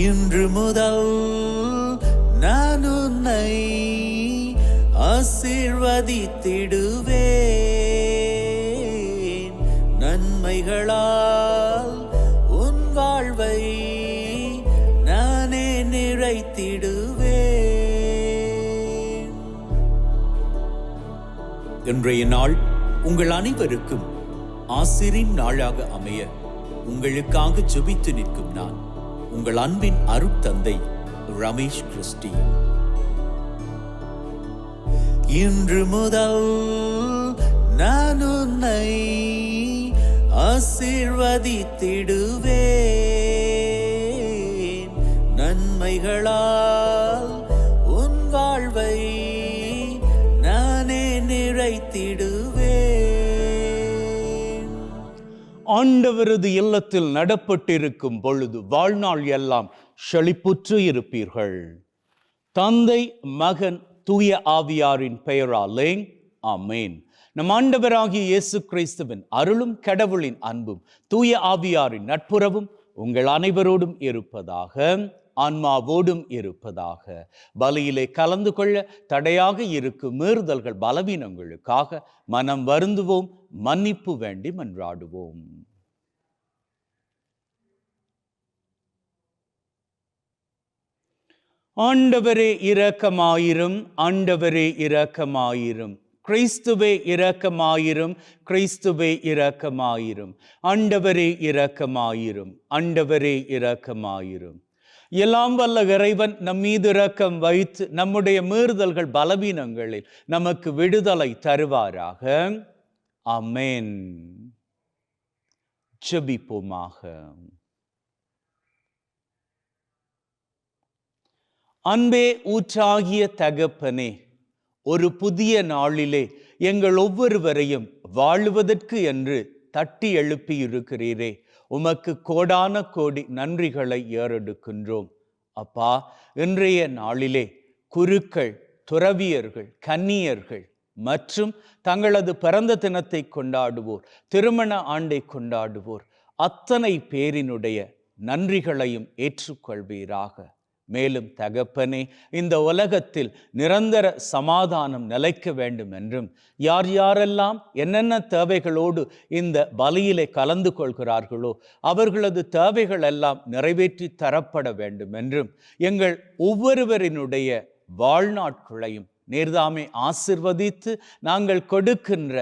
இன்று முதல் நான் உன்னை ஆசீர்வதித்திடுவேன். நன்மைகளால் உன் வாழ்வை நானே நிறைத்திடுவேன். இன்றைய நாள் உங்கள் அனைவருக்கும் ஆசிரின் நாளாக அமைய உங்களுக்காக ஜெபித்து நிற்கும் நான் உங்கள் அன்பின் அருட்தந்தை ரமேஷ் கிறிஸ்டி. இன்று முதல் நான் உன்னை ஆசீர்வதித்திடுவேன். நன்மைகளால் உன் வாழ்வை நானே நிறைத்திடுவேன். ஆண்டவரது இல்லத்தில் நடப்பட்டிருக்கும் பொழுது வாழ்நாள் எல்லாம் செழிப்புற்று இருப்பீர்கள். தந்தை, மகன், தூய ஆவியாரின் பெயராலே ஆமென். நம் ஆண்டவராகிய இயேசு கிறிஸ்துவின் அருளும் கடவுளின் அன்பும் தூய ஆவியாரின் நட்புறவும் உங்கள் அனைவரோடும் இருப்பதாக, ஆன்மாவோடும் இருப்பதாக. பலியிலே கலந்து கொள்ள தடையாக இருக்கும் மீறுதல்கள், பலவீனங்களுக்காக மனம் வருந்துவோம், மன்னிப்பு வேண்டி மன்றாடுவோம். ஆண்டவரே இரக்கமாயிரும், ஆண்டவரே இரக்கமாயிரும். கிறிஸ்துவே இரக்கமாயிரும், கிறிஸ்துவே இரக்கமாயிரும். ஆண்டவரே இரக்கமாயிரும், ஆண்டவரே இரக்கமாயிரும். எல்லாம் வல்ல இறைவன் நம் மீது இரக்கம் வைத்து நம்முடைய மீறுதல்கள், பலவீனங்களில் நமக்கு விடுதலை தருவாராக. ஆமென். ஜெபிப்போமாக. அன்பே ஊற்றாகிய தகப்பனே, ஒரு புதிய நாளிலே எங்கள் ஒவ்வொருவரையும் வாழுவதற்கு என்று தட்டி எழுப்பி இருக்கிறீரே, உமக்கு கோடான கோடி நன்றிகளை ஏறெடுக்கின்றோம். அப்பா, இன்றைய நாளிலே குருக்கள், துறவியர்கள், கன்னியர்கள் மற்றும் தங்களது பிறந்த தினத்தை கொண்டாடுவோர், திருமண ஆண்டை கொண்டாடுவோர் அத்தனை பேரினுடைய நன்றிகளையும் ஏற்றுக்கொள்வீராக. மேலும் தகப்பனே, இந்த உலகத்தில் நிரந்தர சமாதானம் நிலைக்க வேண்டும் என்றும், யார் யாரெல்லாம் என்னென்ன தேவைகளோடு இந்த பலியிலே கலந்து கொள்கிறார்களோ அவர்களது தேவைகள் எல்லாம் நிறைவேற்றி தரப்பட வேண்டும் என்றும், எங்கள் ஒவ்வொருவரினுடைய வாழ்நாட்களையும் நீர்தாமே ஆசிர்வதித்து நாங்கள் கொடுக்கின்ற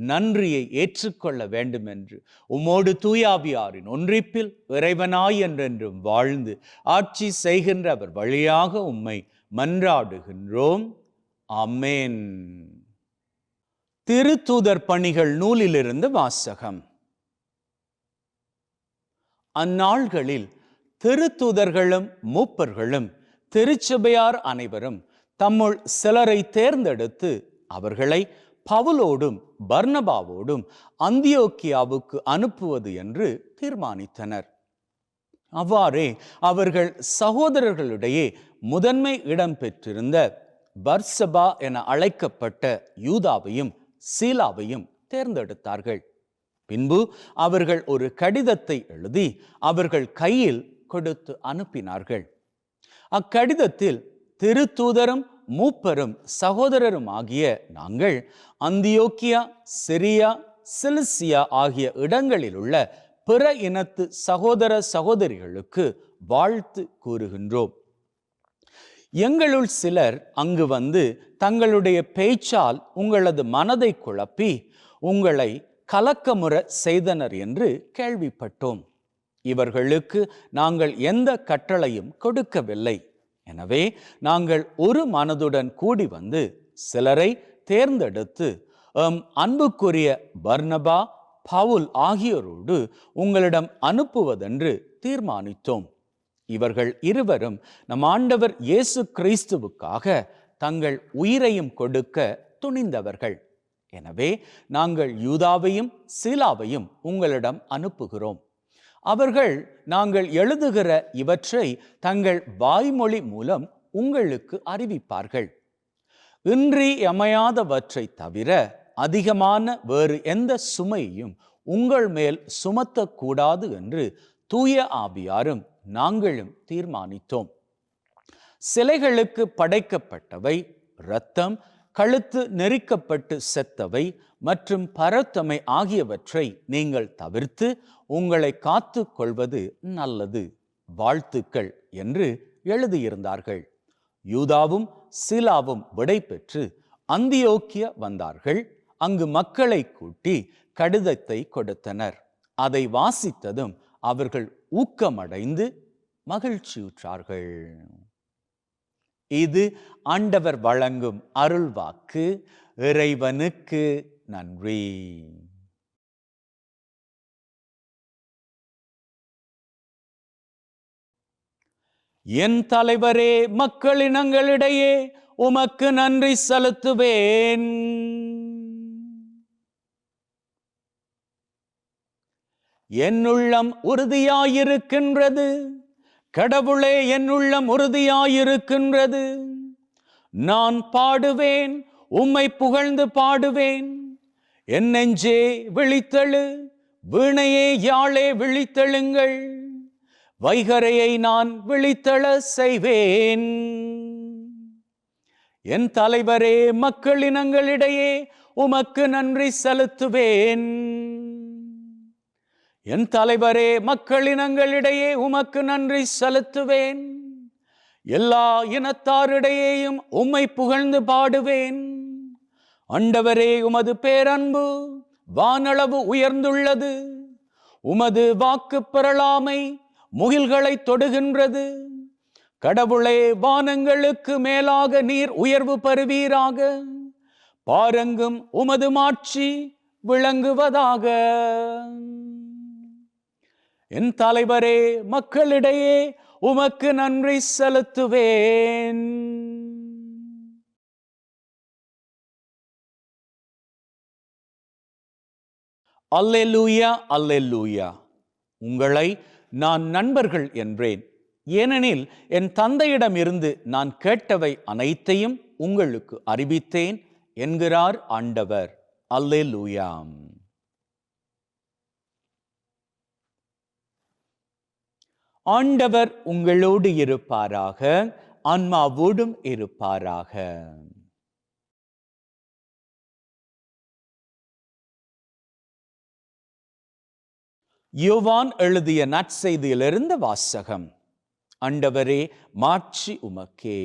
நன்றியை ஏற்றுக்கொள்ள வேண்டும் என்று உம்மோடு தூயாவியாரின் ஒன்றிப்பில் இறைவனாய் என்றென்றும் வாழ்ந்து ஆட்சி செய்கின்ற அவர் வழியாக உம்மை மன்றாடுகின்றோம். ஆமென். திருத்தூதர் பணிகள் நூலிலிருந்து வாசகம். அந்நாள்களில் திருத்தூதர்களும் மூப்பர்களும் திருச்சபையார் அனைவரும் தம்முள் சிலரை தேர்ந்தெடுத்து அவர்களை பவுலோடும் பர்னபாவோடும் அந்தியோக்கியாவுக்கு அனுப்புவது என்று தீர்மானித்தனர். அவ்வாறே அவர்கள் சகோதரர்களிடையே முதன்மை இடம் பெற்றிருந்த பர்சபா என அழைக்கப்பட்ட யூதாவையும் சீலாவையும் தேர்ந்தெடுத்தார்கள். பின்பு அவர்கள் ஒரு கடிதத்தை எழுதி அவர்கள் கையில் கொடுத்து அனுப்பினார்கள். அக்கடிதத்தில் திருத்தூதரும் மூப்பரும் சகோதரரும் ஆகிய நாங்கள் அந்தியோக்கியா, சிரியா, சிலிசியா ஆகிய இடங்களில் உள்ள பிற இனத்து சகோதர சகோதரிகளுக்கு வாழ்த்து கூறுகின்றோம். எங்களுள் சிலர் அங்கு வந்து தங்களுடைய பேச்சால் உங்களது மனதை குழப்பி உங்களை கலக்கமுற செய்தனர் என்று கேள்விப்பட்டோம். இவர்களுக்கு நாங்கள் எந்த கட்டளையும் கொடுக்கவில்லை. எனவே நாங்கள் ஒரு மனதுடன் கூடி வந்து சிலரை தேர்ந்தெடுத்து அன்புக்குரிய பர்னபா, பவுல் ஆகியோரோடு உங்களிடம் அனுப்புவதென்று தீர்மானித்தோம். இவர்கள் இருவரும் நம் ஆண்டவர் இயேசு கிறிஸ்துவுக்காக தங்கள் உயிரையும் கொடுக்க துணிந்தவர்கள். எனவே நாங்கள் யூதாவையும் சீலாவையும் உங்களிடம் அனுப்புகிறோம். அவர்கள் நாங்கள் எழுதுகிற இவற்றை தங்கள் வாய்மொழி மூலம் உங்களுக்கு அறிவிப்பார்கள். இன்றியமையாதவற்றை தவிர அதிகமான வேறு எந்த சுமையையும் உங்கள் மேல் சுமத்தக்கூடாது என்று தூய ஆவியாரும் நாங்களும் தீர்மானித்தோம். சிலைகளுக்கு படைக்கப்பட்டவை, இரத்தம், கழுத்து நெரிக்கப்பட்டு செத்தவை மற்றும் பரத்தமை ஆகியவற்றை நீங்கள் தவிர்த்து உங்களை காத்து கொள்வது நல்லது. வாழ்த்துக்கள் என்று எழுதியிருந்தார்கள். யூதாவும் சீலாவும் விடை பெற்று அந்தியோக்கியா வந்தார்கள். அங்கு மக்களை கூட்டி கடிதத்தை கொடுத்தனர். அதை வாசித்ததும் அவர்கள் ஊக்கமடைந்து மகிழ்ச்சியுற்றார்கள். இது ஆண்டவர் வழங்கும் அருள்வாக்கு. இறைவனுக்கு நன்றி. என் தலைவரே, மக்களினங்களிடையே உமக்கு நன்றி செலுத்துவேன். என் உள்ளம் உறுதியாயிருக்கின்றது. கடவுளே, என் உள்ளம் உறுதியாயிருக்கின்றது. நான் பாடுவேன், உம்மை புகழ்ந்து பாடுவேன். என் நெஞ்சே விழித்தெழு, வீணையே யாழே விழித்தெழுங்கள். வைகரையை நான் விழித்தெழ செய்வேன். என் தலைவரே, மக்களினங்களிடையே உமக்கு நன்றி செலுத்துவேன். என் தலைவரே, மக்களினங்களிடையே உமக்கு நன்றி செலுத்துவேன். எல்லா இனத்தாரிடையேயும் உம்மை புகழ்ந்து பாடுவேன். ஆண்டவரே, உமது பேரன்பு வானளவு உயர்ந்துள்ளது. உமது வாக்கு பெறலாமை முகில்களை தொடுகின்றது. கடவுளே, வானங்களுக்கு மேலாக நீர் உயர்வு பெறுவீராக. பாரெங்கும் உமது மாட்சி விளங்குவதாக. என் தலைவரே, மக்களிடையே உமக்கு நன்றி செலுத்துவேன். அல்லேலூயா, அல்லேலூயா. உங்களை நான் நண்பர்கள் என்றேன், ஏனெனில் என் தந்தையிடமிருந்து நான் கேட்டவை அனைத்தையும் உங்களுக்கு அறிவித்தேன் என்கிறார் ஆண்டவர். அல்லேலூயா. ஆண்டவர் உங்களோடு இருப்பாராக, ஆன்மாவோடும் இருப்பாராக. யோவான் எழுதிய நற்செய்தியிலிருந்து வாசகம். ஆண்டவரே, மாட்சி உமக்கே.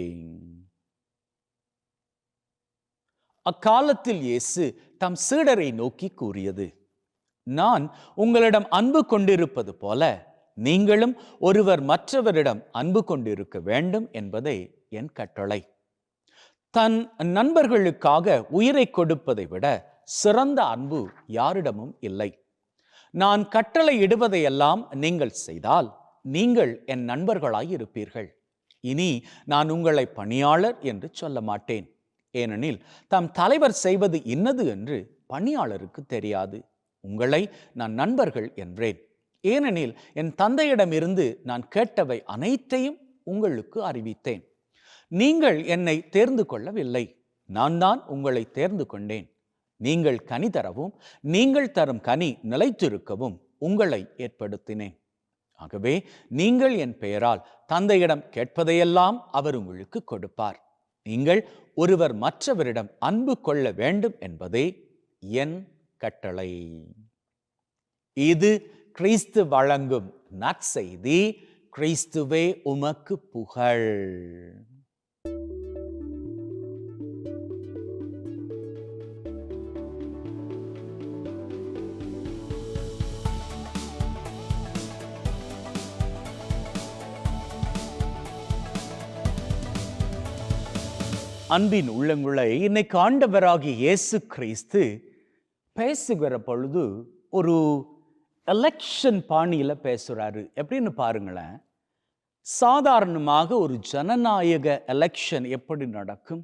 அக்காலத்தில் இயேசு தம் சீடரை நோக்கி கூறியது, நான் உங்களிடம் அன்பு கொண்டிருப்பது போல நீங்களும் ஒருவர் மற்றவரிடம் அன்பு கொண்டிருக்க வேண்டும் என்பதே என் கட்டளை. தன் நண்பர்களுக்காக உயிரை கொடுப்பதை விட சிறந்த அன்பு யாரிடமும் இல்லை. நான் கட்டளை இடுவதையெல்லாம் நீங்கள் செய்தால் நீங்கள் என் நண்பர்களாய் இருப்பீர்கள். இனி நான் உங்களை பணியாளர் என்று சொல்ல மாட்டேன், ஏனெனில் தம் தலைவர் செய்வது இன்னது என்று பணியாளருக்கு தெரியாது. உங்களை நான் நண்பர்கள் என்றேன், ஏனெனில் என் தந்தையிடமிருந்து நான் கேட்டவை அனைத்தையும் உங்களுக்கு அறிவித்தேன். நீங்கள் என்னை தேர்ந்து கொள்ளவில்லை, நான் தான் உங்களை தேர்ந்து கொண்டேன். நீங்கள் கனி தரவும் நீங்கள் தரும் கனி நிலைத்திருக்கவும் உங்களை ஏற்படுத்தினேன். ஆகவே நீங்கள் என் பெயரால் தந்தையிடம் கேட்பதையெல்லாம் அவர் உங்களுக்கு கொடுப்பார். நீங்கள் ஒருவர் மற்றவரிடம் அன்பு கொள்ள வேண்டும் என்பதே என் கட்டளை. இது கிறிஸ்து வழங்கும் நற்செய்தி. கிறிஸ்துவே உமக்கு புகழ். அன்பின் உள்ளங்களை, இன்னைக்கு ஆண்டவராகிய இயேசு கிறிஸ்து பேசுகிற பொழுது ஒரு எலெக்ஷன் பாணியில பேசுறாரு. எப்படின்னு பாருங்களேன். சாதாரணமாக ஒரு ஜனநாயக எலெக்ஷன் எப்படி நடக்கும்?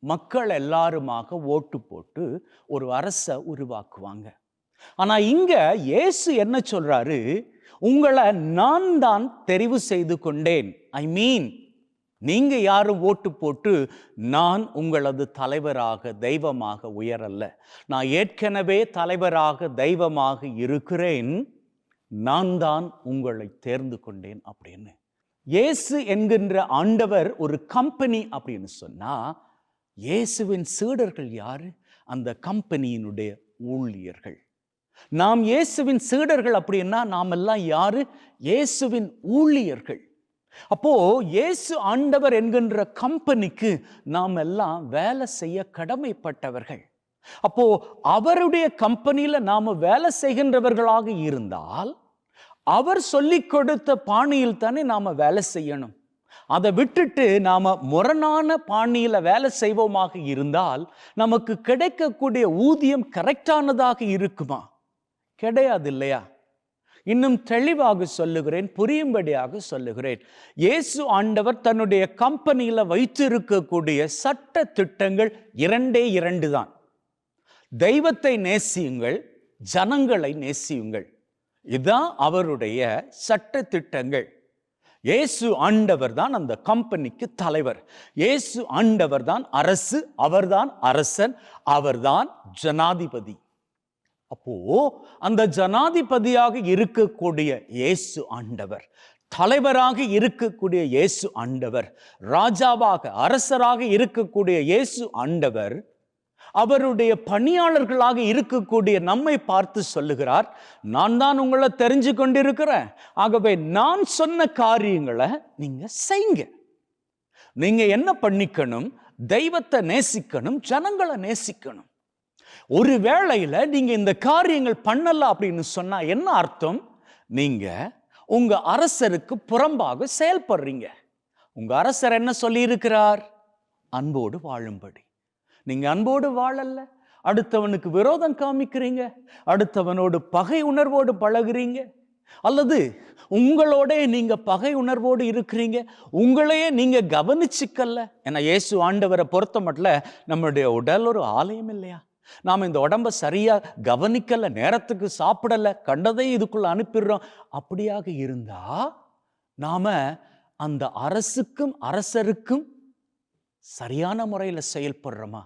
மக்கள் எல்லாருமாக ஓட்டு போட்டு ஒரு அரசை உருவாக்குவாங்க. ஆனா இங்க இயேசு என்ன சொல்றாரு? உங்களை நான் தான் தெரிவு செய்து கொண்டேன். நீங்க யாரும் ஓட்டு போட்டு நான் உங்களது தலைவராக தெய்வமாக உயரல்ல. நான் ஏற்கனவே தலைவராக தெய்வமாக இருக்கிறேன். நான் தான் உங்களை தேர்ந்து கொண்டேன் அப்படின்னு. இயேசு என்கின்ற ஆண்டவர் ஒரு கம்பெனி அப்படின்னு சொன்னா, இயேசுவின் சீடர்கள் யாரு? அந்த கம்பெனியினுடைய ஊழியர்கள். நாம் இயேசுவின் சீடர்கள் அப்படின்னா நாம் எல்லாம் யாரு? இயேசுவின் ஊழியர்கள். அப்போ இயேசு ஆண்டவர் என்கின்ற கம்பெனிக்கு நாம் எல்லாம் வேலை செய்ய கடமைப்பட்டவர்கள். அப்போ அவருடைய கம்பெனியில நாம வேலை செய்கின்றவர்களாக இருந்தால், அவர் சொல்லிக் கொடுத்த பாணியில் தானே நாம வேலை செய்யணும். அதை விட்டுட்டு நாம முரணான பாணியில வேலை செய்வோமாக இருந்தால் நமக்கு கிடைக்கக்கூடிய ஊதியம் கரெக்டானதாக இருக்குமா? கிடையாது இல்லையா? இன்னும் தெளிவாக சொல்லுகிறேன், புரியும்படியாக சொல்லுகிறேன். இயேசு ஆண்டவர் தன்னுடைய கம்பெனியில வைத்திருக்கக்கூடிய சட்ட திட்டங்கள் இரண்டு தான். தெய்வத்தை நேசியுங்கள், ஜனங்களை நேசியுங்கள். இதுதான் அவருடைய சட்ட திட்டங்கள். இயேசு ஆண்டவர் தான் அந்த கம்பெனிக்கு தலைவர். இயேசு ஆண்டவர் தான் அரசு, அவர்தான் அரசன், அவர்தான் ஜனாதிபதி. அப்போ அந்த ஜனாதிபதியாக இருக்கக்கூடிய இயேசு ஆண்டவர், தலைவராக இருக்கக்கூடிய இயேசு ஆண்டவர், ராஜாவாக அரசராக இருக்கக்கூடிய இயேசு ஆண்டவர், அவருடைய பணியாளர்களாக இருக்கக்கூடிய நம்மை பார்த்து சொல்லுகிறார், நான் தான் உங்களை தெரிஞ்சு கொண்டிருக்கிறேன். ஆகவே நான் சொன்ன காரியங்களை நீங்க செய்யுங்க. நீங்க என்ன பண்ணிக்கணும்? தெய்வத்தை நேசிக்கணும், ஜனங்களை நேசிக்கணும். ஒரு வேளையில நீங்க இந்த காரியங்கள் பண்ணல அப்படின்னு சொன்னா என்ன அர்த்தம்? நீங்க உங்க அரசருக்கு புறம்பாக செயல்படுறீங்க. உங்க அரசர் என்ன சொல்லி இருக்கிறார்? அன்போடு வாழும்படி. நீங்க அன்போடு வாழல, அடுத்தவனுக்கு விரோதம் காமிக்கிறீங்க, அடுத்தவனோடு பகை உணர்வோடு பழகுறீங்க, அல்லது உங்களோட நீங்க பகை உணர்வோடு இருக்கிறீங்க, உங்களையே நீங்க கவனிச்சுக்கல. ஏன்னா இயேசு ஆண்டவரை பொறுத்த மட்டும் நம்மளுடைய உடல் ஒரு ஆலயம் இல்லையா? நாம் இந்த உடம்பை சரியா கவனிக்கல, நேரத்துக்கு சாப்பிடல, கண்டதை இதுக்குள்ள அனுப்பிடுறோம். அப்படியாக இருந்தா நாம அந்த அரசுக்கும் அரசருக்கும் சரியான முறையில் செயல்படுறோமா?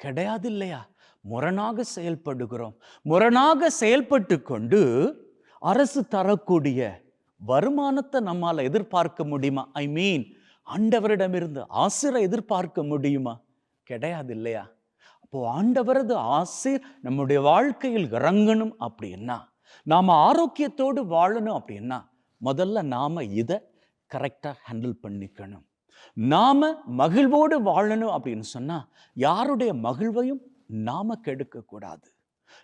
கிடையாது இல்லையா? முரணாக செயல்படுகிறோம். முரணாக செயல்பட்டு கொண்டு அரசு தரக்கூடிய வருமானத்தை நம்மால எதிர்பார்க்க முடியுமா? ஆண்டவரிடமிருந்து ஆசிரை எதிர்பார்க்க முடியுமா? கிடையாது இல்லையா? அப்போ ஆண்டவரது ஆசீர் நம்முடைய வாழ்க்கையில் இறங்கணும் அப்படின்னா, நாம ஆரோக்கியத்தோடு வாழணும் அப்படின்னா, முதல்ல நாம இதை கரெக்டா ஹேண்டில் பண்ணிக்கணும். நாம மகிழ்வோடு வாழணும் அப்படின்னு சொன்னா யாருடைய மகிழ்வையும் நாம கெடுக்க கூடாது.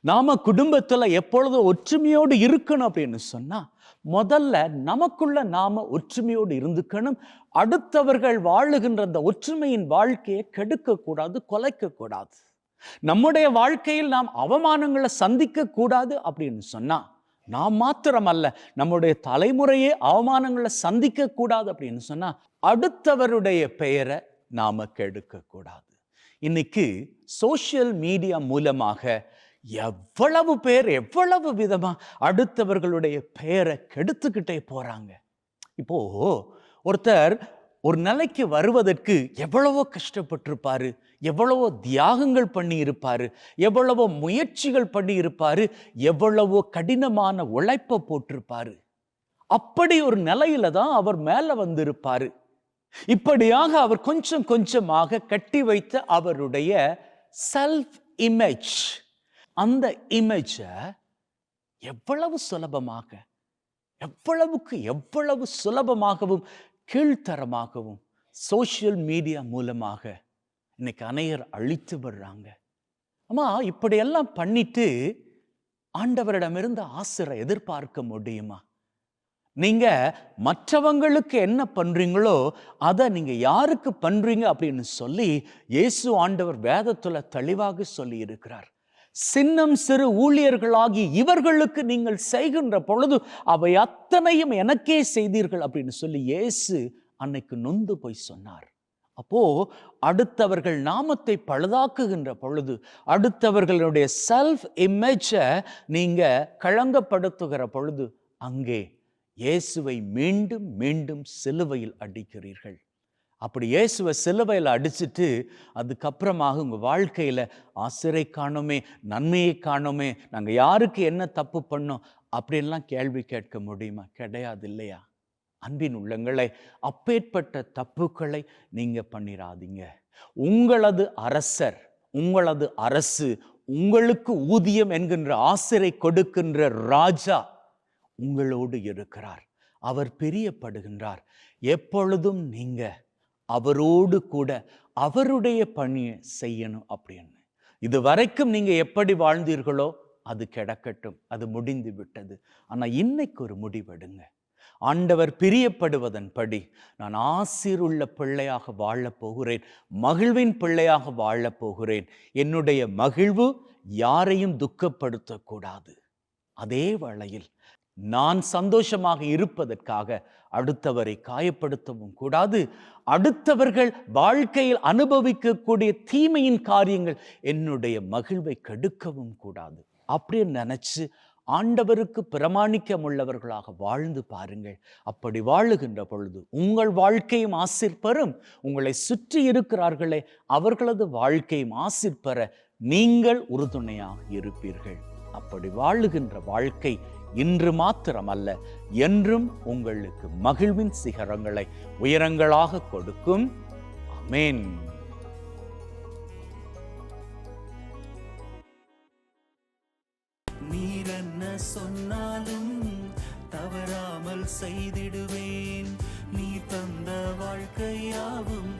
நாம குடும்பத்துல எப்பொழுதும் ஒற்றுமையோடு இருக்கணும் அப்படின்னு சொன்னா முதல்ல நமக்குள்ள நாம ஒற்றுமையோடு இருந்துக்கணும். அடுத்தவர்கள் வாழுகின்ற அந்த ஒற்றுமையின் வாழ்க்கையை கெடுக்க கூடாது, கொலைக்க கூடாது. நம்முடைய வாழ்க்கையில் நாம் அவமானங்களை சந்திக்க கூடாது அப்படின்னு சொன்னா, நாம் மாத்திரமல்ல நம்முடைய தலைமுறையே அவமானங்களை சந்திக்க கூடாது அப்படின்னு சொன்னா அடுத்தவருடைய பெயரை நாம கெடுக்க கூடாது. இன்னைக்கு சோசியல் மீடியா மூலமாக எவ்வளவு பேர் எவ்வளவு விதமா அடுத்தவர்களுடைய பெயரை கெடுத்துக்கிட்டே போறாங்க. இப்போ ஒருத்தர் ஒரு நிலைக்கு வருவதற்கு எவ்வளவோ கஷ்டப்பட்டிருப்பாரு, எவ்வளவோ தியாகங்கள் பண்ணி இருப்பாரு, எவ்வளவோ முயற்சிகள் பண்ணி இருப்பாரு, எவ்வளவோ கடினமான உழைப்பை போட்டிருப்பாரு. அப்படி ஒரு நிலையில தான் அவர் மேல வந்திருப்பாரு. இப்படியாக அவர் கொஞ்சம் கொஞ்சமாக கட்டி வைத்த அவருடைய செல்ஃப் இமேஜ், அந்த இமேஜை எவ்வளவு சுலபமாக, எவ்வளவு சுலபமாகவும் கீழ்த்தரமாகவும் சோசியல் மீடியா மூலமாக இன்னைக்கு அநேகர் அழித்து விடுறாங்க. ஆமா, இப்படியெல்லாம் பண்ணிட்டு ஆண்டவரிடமிருந்து ஆசிரை எதிர்பார்க்க முடியுமா? நீங்க மற்றவங்களுக்கு என்ன பண்றீங்களோ அதை நீங்க யாருக்கு பண்றீங்க அப்படின்னு சொல்லி இயேசு ஆண்டவர் வேதத்துல தெளிவாக சொல்லி இருக்கிறார். சின்னம் சிறு ஊழியர்களாகி இவர்களுக்கு நீங்கள் செய்கின்ற பொழுது அவை அத்தனையும் எனக்கே செய்தீர்கள் அப்படின்னு சொல்லி இயேசு அன்னைக்கு நொந்து போய் சொன்னார். அப்போ அடுத்தவர்கள் நாமத்தை பழுதாக்குகின்ற பொழுது, அடுத்தவர்களுடைய செல்ஃப் இமேஜை நீங்க களங்கப்படுத்துகிற பொழுது அங்கே இயேசுவை மீண்டும் மீண்டும் சிலுவையில் அடிக்கிறீர்கள். அப்படி இயேசுவை சிலுவையில் அடிச்சுட்டு அதுக்கப்புறமாக உங்கள் வாழ்க்கையில் ஆசிரை காணோமே, நன்மையை காணோமே, நாங்கள் யாருக்கு என்ன தப்பு பண்ணோம் அப்படின்லாம் கேள்வி கேட்க முடியுமா? கிடையாது இல்லையா? அன்பின் உள்ளங்களை, அப்பேற்பட்ட தப்புக்களை நீங்க பண்ணிராதீங்க. உங்களது அரசர், உங்களது அரசு, உங்களுக்கு ஊதியம் என்கின்ற ஆசிரை கொடுக்கின்ற ராஜா உங்களோடு இருக்கிறார். அவர் பிரியப்படுகின்றார். எப்பொழுதும் நீங்க அவரோடு கூட அவருடைய பணியை செய்யணும் அப்படின்னு. இது வரைக்கும் நீங்க எப்படி வாழ்ந்தீர்களோ அது கிடக்கட்டும், அது முடிந்து விட்டது. ஆனா இன்னைக்கு ஒரு முடிவெடுங்க. ஆண்டவர் பிரியப்படுவதன்படி நான் ஆசீருள்ள பிள்ளையாக வாழப் போகிறேன், மகிழ்வின் பிள்ளையாக வாழப் போகிறேன். என்னுடைய மகிழ்வு யாரையும் துக்கப்படுத்தக்கூடாது. அதே வேளையில் நான் சந்தோஷமாக இருப்பதற்காக அடுத்தவரை காயப்படுத்தவும் கூடாது. அடுத்தவர்கள் வாழ்க்கையில் அனுபவிக்கக்கூடிய தீமையின் காரியங்கள் என்னுடைய மகிழ்வை கெடுக்கவும் கூடாது. அப்படியே நினைச்சு ஆண்டவருக்கு பிரமாணிக்கம் உள்ளவர்களாக வாழ்ந்து பாருங்கள். அப்படி வாழுகின்ற பொழுது உங்கள் வாழ்க்கையும் ஆசீர் பெறும். உங்களை சுற்றி இருக்கிறார்களே அவர்களது வாழ்க்கையும் ஆசீர் பெற நீங்கள் உறுதுணையாக இருப்பீர்கள். அப்படி வாழுகின்ற வாழ்க்கை இன்று மாத்திரமல்ல, என்றும் உங்களுக்கு மகிழ்வின் சிகரங்களை உயரங்களாக கொடுக்கும். ஆமென். நீர் என்ன சொன்னாலும் தவறாமல் செய்திடுவேன். நீ தந்த வாழ்க்கையாவும்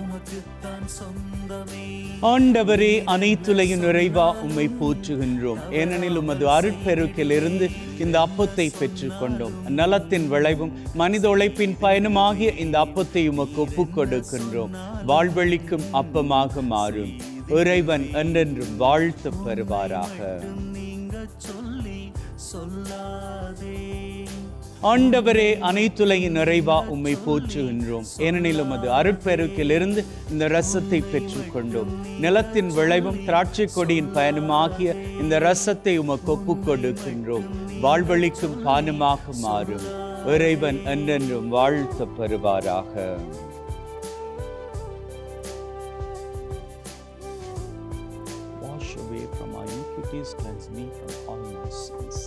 உமக்குத்தான் சொந்தமே. ஆண்டவரே, அனைத்துலகின் நிறைவா உம்மை போற்றுகின்றோம். ஏனெனில் உமது அருட்பெருக்கிலிருந்து இந்த அப்பத்தை பெற்றுக் கொண்டோம். நலத்தின் விளைவும் மனித உழைப்பின் பயனுமாகிய இந்த அப்பத்தை உமக்கு ஒப்புக் கொடுக்கின்றோம். வாழ்வழிக்கும் அப்பமாக மாறும். இறைவன் என்றென்றும் வாழ்த்து பெறுவாராக. ஆண்டவரே, அனைத்துலகின் நிறைவா உம்மை போற்றுகின்றோம். ஏனெனில் உமது அருட்பெருக்கிலிருந்து இந்த ரசத்தை பெற்றுக் கொண்டோம். நிலத்தின் விளைவும் திராட்சை கொடியின் பயனுமாகிய இந்த ரசத்தை உமக்கு ஒப்புக் கொடுக்கின்றோம். வாழ்வழிக்கும் பானமாக மாறும். இறைவன் என்றென்றும் வாழ்த்து பெறுவாராக. Wash away from our iniquities, cleanse me from all my sins.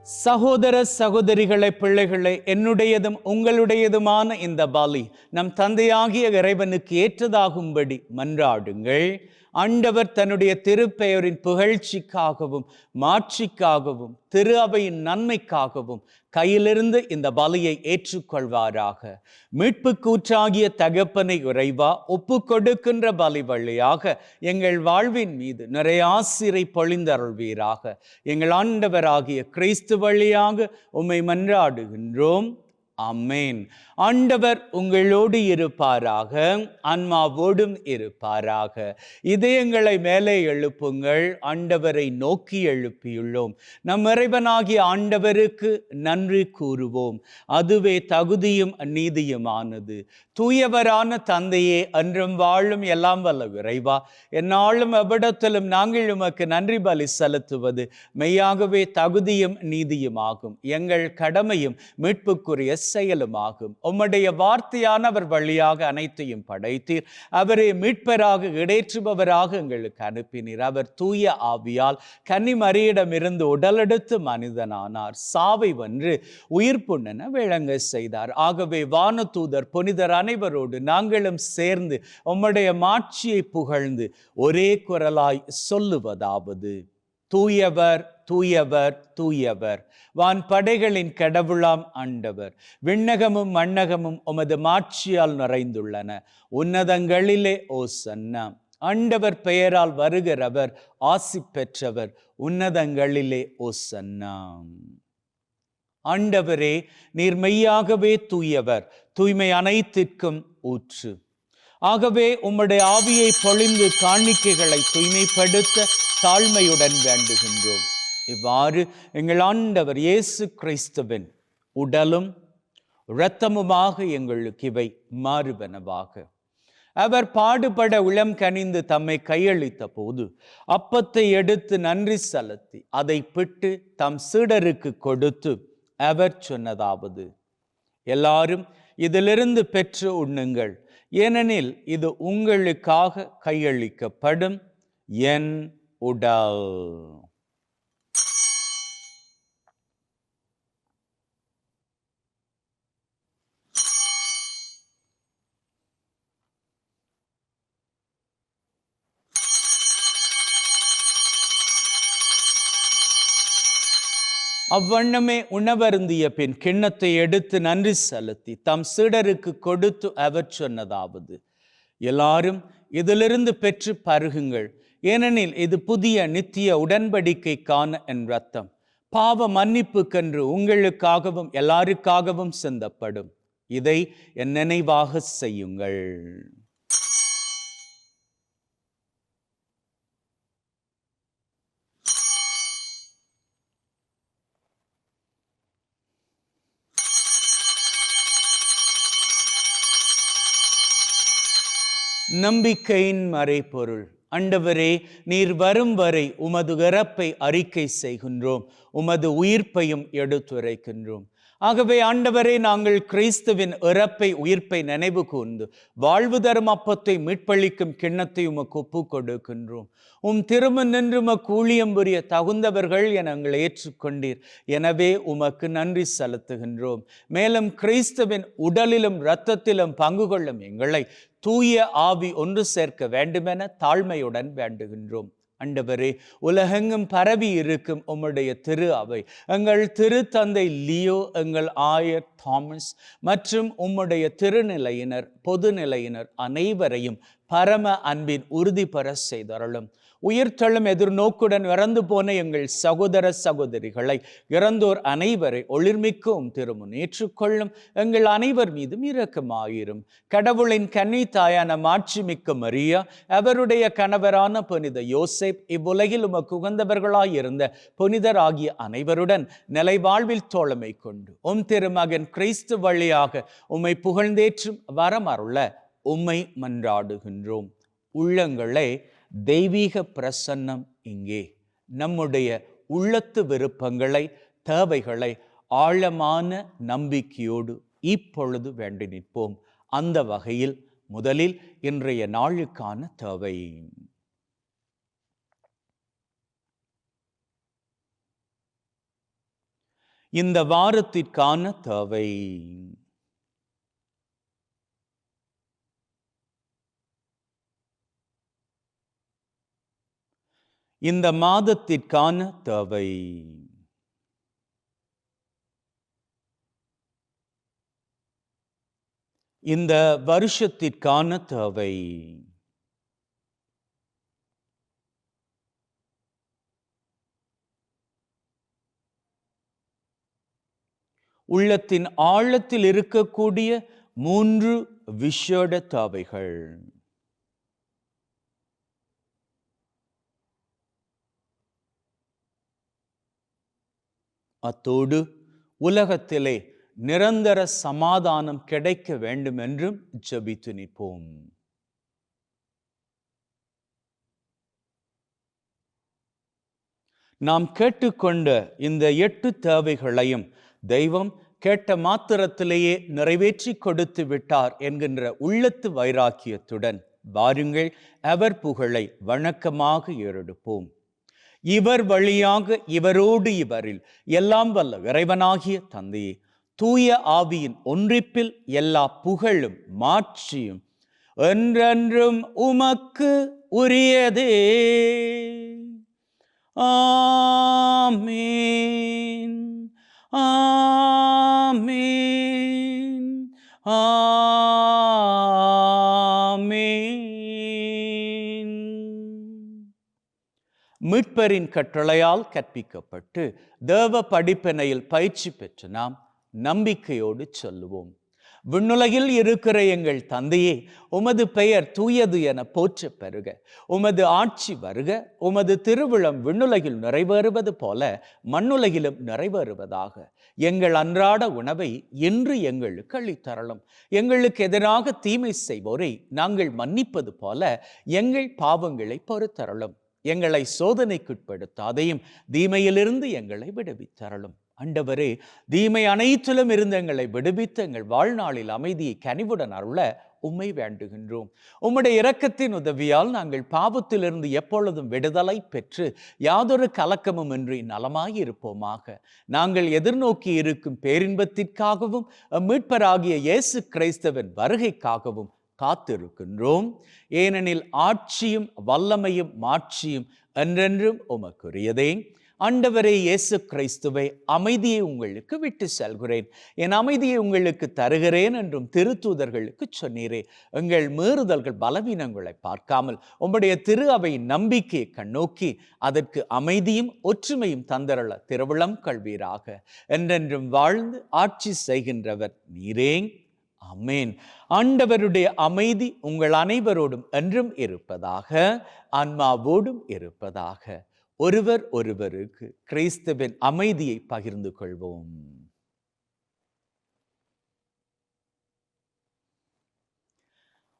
சகோதர சகோதரிகளை, பிள்ளைகளை, என்னுடையதும் உங்களுடையதுமான இந்த பலி நம் தந்தையாகிய இறைவனுக்கு ஏற்றதாகும்படி மன்றாடுங்கள். ஆண்டவர் தன்னுடைய திருப்பெயரின் புகழ்ச்சிக்காகவும் மாட்சிக்காகவும் திரு அவையின் நன்மைக்காகவும் கையிலிருந்து இந்த பலியை ஏற்றுக்கொள்வாராக. மீட்பு கூற்றாகிய தகப்பனை இறைவா, ஒப்பு கொடுக்கின்ற பலி வழியாக எங்கள் வாழ்வின் மீது நிறைய ஆசிரை பொழிந்தருள்வீராக. எங்கள் ஆண்டவராகிய கிறிஸ்து வழியாக உம்மை மன்றாடுகின்றோம். ஆமென். ஆண்டவர் உங்களோடு இருப்பாராக, ஆன்மாவோடும் இருப்பாராக. இதயங்களை மேலே எழுப்புங்கள். ஆண்டவரை நோக்கி எழுப்பியுள்ளோம். நம் இறைவனாகிய ஆண்டவருக்கு நன்றி கூறுவோம். அதுவே தகுதியும் நீதியுமானது. தூயவரான தந்தையே, என்றும் வாழும் எல்லாம் வல்ல இறைவா, எந்நாளும் எவ்விடத்திலும் நாங்கள் உமக்கு நன்றி பலி செலுத்துவது மெய்யாகவே தகுதியும் நீதியுமாகும். எங்கள் கடமையும் மீட்புக்குரிய செயலுமாகும். உம்முடைய வார்த்தையானவர் வழியாக அனைத்தையும் படைத்தீர். அவரை மீட்பராக இடேற்றுபவராக எங்களுக்கு அனுப்பினீர். அவர் தூய ஆவியால் கன்னிமரியிடமிருந்து உடலெடுத்து மனிதனானார். சாவை வென்று உயிர்ப்புண்ணென விளங்க செய்தார். ஆகவே வானதூதர் புனிதர் அனைவரோடு நாங்களும் சேர்ந்து உம்முடைய மாட்சியை புகழ்ந்து ஒரே குரலாய் சொல்லுவதாவது: தூயவர், தூயவர், தூயவர், வான் படைகளின் கடவுளாம் ஆண்டவர். விண்ணகமும் மண்ணகமும் உமது மாட்சியால் நிறைந்துள்ளன. உன்னதங்களிலே ஓசன்னா. ஆண்டவர் பெயரால் வருகிறவர் ஆசி பெற்றவர். உன்னதங்களிலே ஓசன்னா. ஆண்டவரே, நீர் மெய்யாகவே தூயவர், தூய்மை அனைத்திற்கும் ஊற்று. ஆகவே உம்முடைய ஆவியை பொழிந்து காணிக்கைகளை தூய்மைப்படுத்த தாழ்மையுடன் வேண்டுகின்றோம். இவ்வாறு எங்கள் ஆண்டவர் இயேசு கிறிஸ்துவின் உடலும் இரத்தமுமாக எங்களுக்கு இவை மாறுவனவாக. அவர் பாடுபட உளம் கனிந்து தம்மை கையளித்த போது அப்பத்தை எடுத்து நன்றி செலுத்தி அதை பிட்டு தம் சீடருக்கு கொடுத்து அவர் சொன்னதாவது: எல்லாரும் இதிலிருந்து பெற்று உண்ணுங்கள். ஏனெனில் இது உங்களுக்காக கையளிக்கப்படும் என் உடல். அவ்வண்ணமே உணவருந்திய பின் கிண்ணத்தை எடுத்து நன்றி செலுத்தி தம் சீடருக்கு கொடுத்து அவர் சொன்னதாவது, எல்லாரும் இதிலிருந்து பெற்று பருகுங்கள். ஏனெனில் இது புதிய நித்திய உடன்படிக்கைக்கான என் இரத்தம், பாவ மன்னிப்புக்கென்று உங்களுக்காகவும் எல்லாருக்காகவும் சிந்தப்படும். இதை என் நினைவாக செய்யுங்கள். நம்பிக்கையின் மறைபொருள். ஆண்டவரே, நீர் வரும் வரை உமது இறப்பை அறிக்கை செய்கின்றோம், உமது உயிர்ப்பையும் எடுத்துரைக்கின்றோம். ஆகவே ஆண்டவரே, நாங்கள் கிறிஸ்துவின் இறப்பை உயிர்ப்பை நினைவு கூர்ந்து வாழ்வு தரும் அப்பத்தை மீட்பளிக்கும் கிண்ணத்தை உமக்கு ஒப்பு கொடுக்கின்றோம். திருமண் நின்று உமக்கு ஊழியம் புரிய தகுந்தவர்கள் என எங்களை ஏற்றுக்கொண்டீர். எனவே உமக்கு நன்றி செலுத்துகின்றோம். மேலும் கிறிஸ்துவின் உடலிலும் இரத்தத்திலும் பங்கு கொள்ளும் எங்களை தூய ஆவி ஒன்று சேர்க்க வேண்டுமென தாழ்மையுடன் வேண்டுகின்றோம். ஆண்டவரே, உலகெங்கும் பரவி இருக்கும் உம்முடைய திரு அவை, எங்கள் திருத்தந்தை லியோ, எங்கள் ஆயர் தாமஸ் மற்றும் உம்முடைய திருநிலையினர் பொதுநிலையினர் அனைவரையும் பரம அன்பின் உறுதி பெற செய்தருளும். உயிர்த்தெழும் எதிர்நோக்குடன் இறந்து போன எங்கள் சகோதர சகோதரிகளை, இறந்தோர் அனைவரை ஒளிர்மிக்கும் திருமுன் ஏற்றுக்கொள்ளும். எங்கள் அனைவர் மீதும் இரக்கமாயிரும். கடவுளின் கன்னி தாயான மாட்சிமிக்க மரியா, அவருடைய கணவரான புனித யோசேப், இவ்வுலகில் உமக்கு உகந்தவர்களாயிருந்த புனிதராகிய அனைவருடன் நிலை வாழ்வில் தோழமை கொண்டு திருமகன் கிறிஸ்து வழியாக உம்மை புகழ்ந்தேற்றும் வரமருள உம்மை மன்றாடுகின்றோம். உள்ளங்களே, தெய்வீக பிரசன்னம் இங்கே. நம்முடைய உள்ளத்து விருப்பங்களை, தேவைகளை ஆழமான நம்பிக்கையோடு இப்பொழுது வேண்டி நிற்போம். அந்த வகையில் முதலில் இன்றைய நாளுக்கான தேவை. இந்த வாரத்திற்கான தேவை. இந்த மாதத்திற்கான தேவை. இந்த வருஷத்திற்கான தேவை. உள்ளத்தின் ஆழத்தில் இருக்கக்கூடிய 3 விசேட தேவைகள். அத்தோடு உலகத்திலே நிரந்தர சமாதானம் கிடைக்க வேண்டும் என்றும் ஜெபித்து நிற்போம். நாம் கேட்டுக்கொண்ட இந்த 8 தேவைகளையும் தெய்வம் கேட்ட மாத்திரத்திலேயே நிறைவேற்றி கொடுத்து விட்டார் என்கின்ற உள்ளத்து வைராக்கியத்துடன் வாருங்கள் அவர் புகழை வணக்கமாக ஏறெடுப்போம். இவர் வழியாக இவரோடு இவரில் எல்லாம் வல்ல இறைவனாகிய தந்தையே, தூய ஆவியின் ஒன்றிப்பில் எல்லா புகழும் மாட்சியும் என்றென்றும் உமக்கு உரியதே. ஆமீன், ஆமீன், ஆமீன். மீட்பரின் கட்டளையால் கற்பிக்கப்பட்டு தேவ படிப்பினையில் பயிற்சி பெற்று நாம் நம்பிக்கையோடு சொல்லுவோம். விண்ணுலகில் இருக்கிற எங்கள் தந்தையே, உமது பெயர் தூயது என போற்ற பெறுக. உமது ஆட்சி வருக. உமது திருவிழம் விண்ணுலகில் நிறைவேறுவது போல மண்ணுலகிலும் நிறைவேறுவதாக. எங்கள் அன்றாட உணவை இன்று எங்களுக்கு அளித்தருளும். எங்களுக்கு எதிராக தீமை செய்வோரை நாங்கள் மன்னிப்பது போல எங்கள் பாவங்களை பொறுத்தருளும். எங்களை சோதனைக்குட்படுத்தாதையும் தீமையிலிருந்து எங்களை விடுவித்தருளும். ஆண்டவரே, தீமை அனைத்திலும் இருந்து எங்களை விடுவித்து எங்கள் வாழ்நாளில் அமைதியை கனிவுடன் அருள உம்மை வேண்டுகின்றோம். உம்முடைய இரக்கத்தின் உதவியால் நாங்கள் பாவத்திலிருந்து எப்பொழுதும் விடுதலை பெற்று யாதொரு கலக்கமும் இன்றி நலமாயிருப்போமாக. நாங்கள் எதிர்நோக்கி இருக்கும் பேரின்பத்திற்காகவும் மீட்பராகிய இயேசு கிறிஸ்துவின் வருகைக்காகவும் காத்திருக்கின்றோம். ஏனெனில் ஆட்சியும் வல்லமையும் மாட்சியும் என்றென்றும் உமக்குரியதே. ஆண்டவரே இயேசு கிறிஸ்துவை, அமைதியை உங்களுக்கு விட்டு செல்கிறேன், என் அமைதியை உங்களுக்கு தருகிறேன் என்றும் திருத்தூதர்களுக்கு சொன்னீரே. எங்கள் மீறுதல்கள் பலவீனங்களை பார்க்காமல் உம்முடைய திரு அவையின் நம்பிக்கையை கண்ணோக்கி அதற்கு அமைதியும் ஒற்றுமையும் தந்தரள திருவிழம் கல்வீராக. என்றென்றும் வாழ்ந்து ஆட்சி செய்கின்றவர் நீரே. ஆமென். ஆண்டவருடைய அமைதி உங்கள் அனைவரோடும் என்றும் இருப்பதாக, ஆன்மாவோடும் இருப்பதாக. ஒருவர் ஒருவருக்கு கிறிஸ்துவின் அமைதியை பகிர்ந்து கொள்வோம்.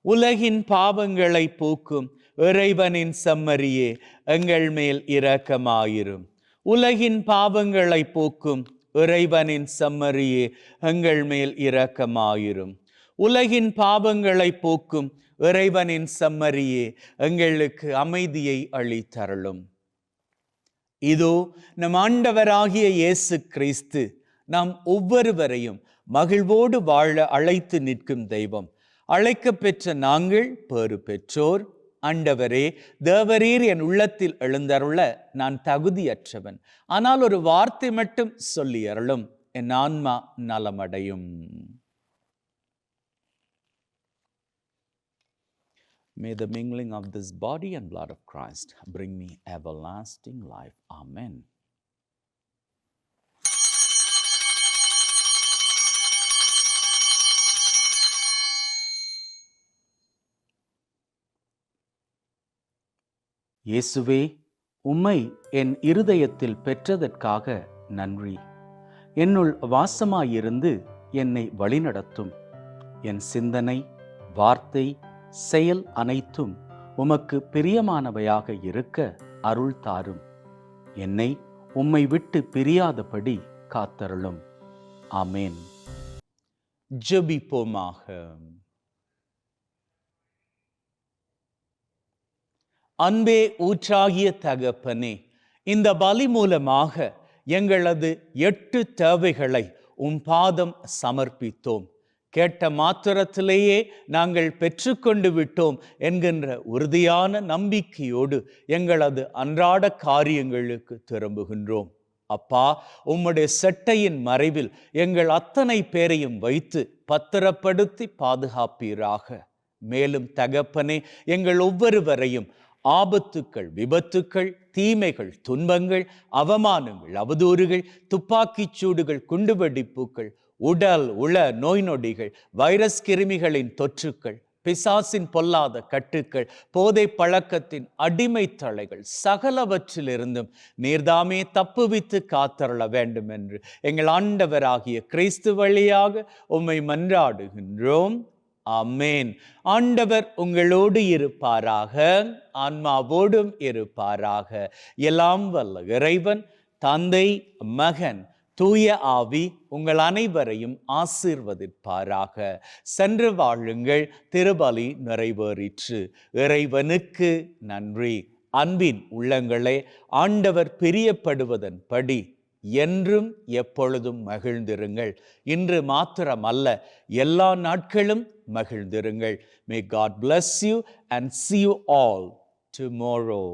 உலகின் பாவங்களை போக்கும் இறைவனின் செம்மறியே, எங்கள் மேல் இரக்கமாயிரும். உலகின் பாவங்களை போக்கும் இறைவனின் செம்மறியே, எங்கள் மேல் இரக்கமாயிரும். உலகின் பாவங்களை போக்கும் இறைவனின் செம்மறியே, எங்களுக்கு அமைதியை அளித்தருளும். இதோ நம் ஆண்டவராகிய இயேசு கிறிஸ்து நாம் ஒவ்வொருவரையும் மகிழ்வோடு வாழ அழைத்து நிற்கும் தெய்வம். அழைக்க பெற்ற நாங்கள் பேறு பெற்றோர். ஆண்டவரே, தேவரீர் என் உள்ளத்தில் எழுந்தருள நான் தகுதியற்றவன். ஆனால் ஒரு வார்த்தை மட்டும் சொல்லி அருளும், என் ஆன்மா நலமடையும். May the mingling of this body and blood of Christ bring me everlasting life. Amen. இயேசுவே, உம்மை என் இருதயத்தில் பெற்றதற்காக நன்றி. என்னுள் வாசமாயிருந்து என்னை வழிநடத்தும். என் சிந்தனை, வார்த்தை, செயல் அனைத்தும் உமக்கு பிரியமானவையாக இருக்க அருள் தாரும். என்னை உம்மை விட்டு பிரியாதபடி காத்தருளும். ஆமென். ஜெபிப்போமாக. அன்பே ஊற்றாகிய தகப்பனே, இந்த பலி மூலமாக எங்களது 8 தேவைகளை உம் பாதம் சமர்ப்பித்தோம். கேட்ட மாத்திரத்திலேயே நாங்கள் பெற்றுக்கொண்டு விட்டோம் என்கின்ற உறுதியான நம்பிக்கையோடு எங்களது அன்றாட காரியங்களுக்கு திரும்புகின்றோம். அப்பா, உம்முடைய செட்டையின் மறைவில் எங்கள் அத்தனை பேரையும் வைத்து பத்திரப்படுத்தி பாதுகாப்பீராக. மேலும் தகப்பனே, எங்கள் ஒவ்வொருவரையும் ஆபத்துக்கள், விபத்துக்கள், தீமைகள், துன்பங்கள், அவமானங்கள், அவதூறுகள், துப்பாக்கிச் சூடுகள், குண்டுவெடிப்புகள், உடல் உள நோய் நொடிகள், வைரஸ் கிருமிகளின் தொற்றுக்கள், பிசாசின் பொல்லாத கட்டுக்கள், போதை பழக்கத்தின் அடிமை தலைகள் சகலவற்றிலிருந்தும் நீர்தாமே தப்புவித்து காத்தருள வேண்டும் என்று எங்கள் ஆண்டவராகிய கிறிஸ்து வழியாக உம்மை மன்றாடுகின்றோம். ஆமென். ஆண்டவர் உங்களோடு இருப்பாராக, ஆன்மாவோடும் இருப்பாராக. எல்லாம் வல்ல இறைவன் தந்தை, மகன், தூய ஆவி உங்கள் அனைவரையும் ஆசீர்வதிப்பாராக. சென்று வாழுங்கள். திருபலி நிறைவேறிற்று. இறைவனுக்கு நன்றி. அன்பின் உள்ளங்களே, ஆண்டவர் பிரியப்படுவதன் படி என்றும் எப்பொழுதும் மகிழ்ந்திருங்கள். இன்று மாத்திரமல்ல, எல்லா நாட்களும் மகிழ்ந்திருங்கள். May God bless you and see you all tomorrow.